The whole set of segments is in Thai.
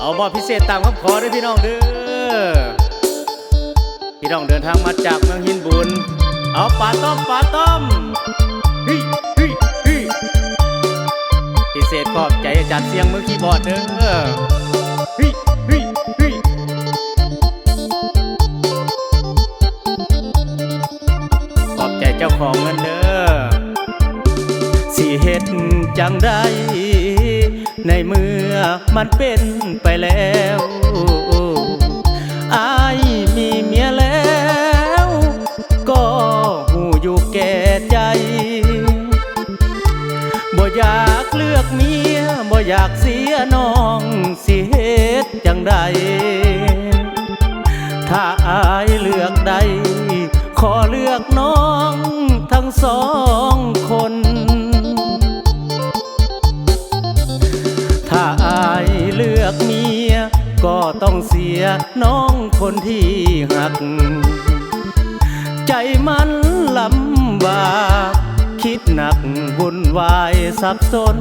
เอามอบพิเศษตามคำขอด้วยพี่น้องเด้อพี่น้องเดินทางมาจากเมืองหินบุญเอาปลาต้มฮิฮิฮิพิเศษขอบใจอาจารย์เสียงมือคีย์บอร์ดเด้อฮิฮิฮิขอบใจเจ้าของเงินเด้อสิเฮ็ดจังได้ในเมื่อมันเป็นไปแล้วอายมีเมียแล้วก็หูอยู่แก่ใจบ่อยากเลือกเมียบ่อยากเสียน้องสิเฮ็ดจังใดถ้าอายเลือกใดขอเลือกน้องทั้งสองคนถ้าอายเลือกเมียก็ต้องเสียน้องคนที่หักใจมันลำบากคิดหนักวุ่นวายสับสน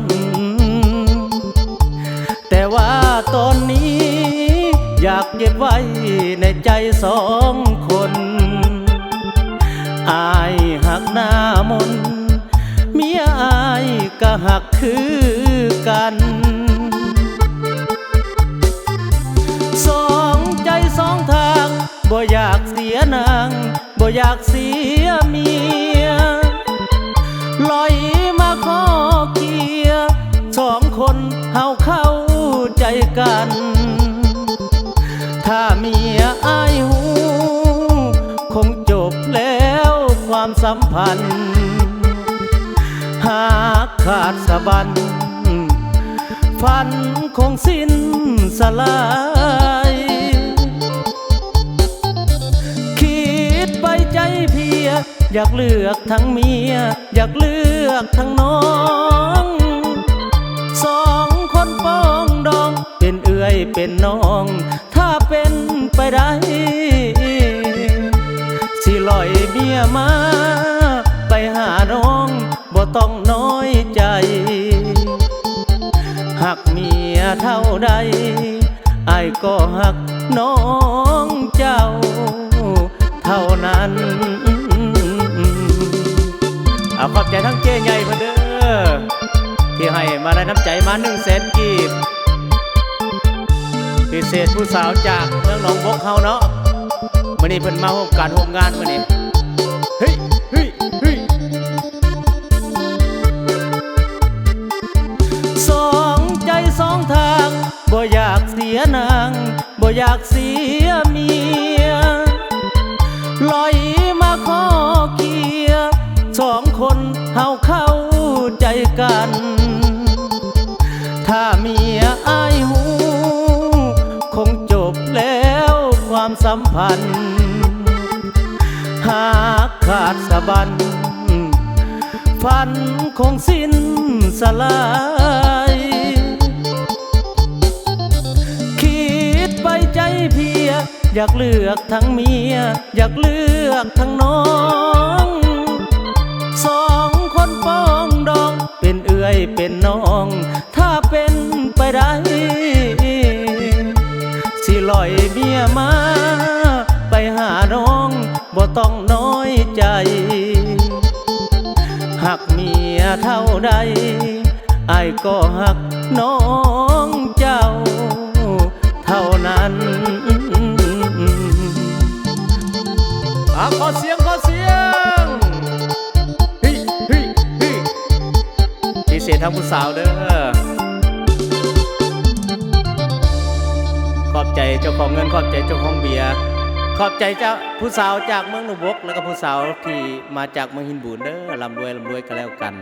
แต่ว่าตอนนี้อยากเก็บไว้ในใจสองคนอายหักหน้ามนเมียอายก็หักคือกันสองใจสองทางบ่อยากเสียนางบ่อยากเสียเมียลอยมาขอเกียร์สองคนเฮาเข้าใจกันถ้าเมียอายหูคงจบแล้วความสัมพันธ์หากขาดสะบันฝันคงสิ้นสลายคิดไปใจเพียอยากเลือกทั้งเมียอยากเลือกทั้งน้องสองคนป้องดองเป็นเอื้อยเป็นน้องถ้าเป็นไปได้สิลอยเมียมาไปหาน้องบ่ต้องน้อยใจหักเมียเท่าใดอ้ายก็หักน้องเจ้าเท่านั้นเอาขอบใจทั้งเจ๊ใหญ่พอเด้อที่ให้มาได้น้ำใจมา100,000 กีบพิเศษผู้สาวจากเมืองหนองบกเฮาเนาะมื้อนี้เพิ่นมาร่วมการร่วมงานมื้อนี้เฮ้ยเฮ้ยเฮ้ยสองใจสองทางบ่อยากเสียนางบ่อยากเสียเมียลอยมาขอเกียร์สองคนเฮาเข้าใจกันถ้าเมียอายหูคงจบแล้วความสัมพันธ์หากขาดสะบันฝันคงสิ้นสลายคิดไปใจเพียอยากเลือกทั้งเมียอยากเลือกทั้งน้องสองคนป้องดองเป็นเอื้อยเป็นน้องถ้าเป็นไปได้สิลอยเมียมาไปหาน้องบ่ต้องน้อยใจหักเมียเท่าใดอ้ายก็หักน้องเจ้าเท่านั้นขอเสียงฮิฮิฮิพิเศษทั้งผู้สาวเด้อขอบใจเจ้าของเงินขอบใจเจ้าของเบียร์ขอบใจเจ้าผู้สาวจากเมืองหนองบกแล้วก็ผู้สาวที่มาจากเมืองหินบูนเด้อร่ำรวยกันแล้วกัน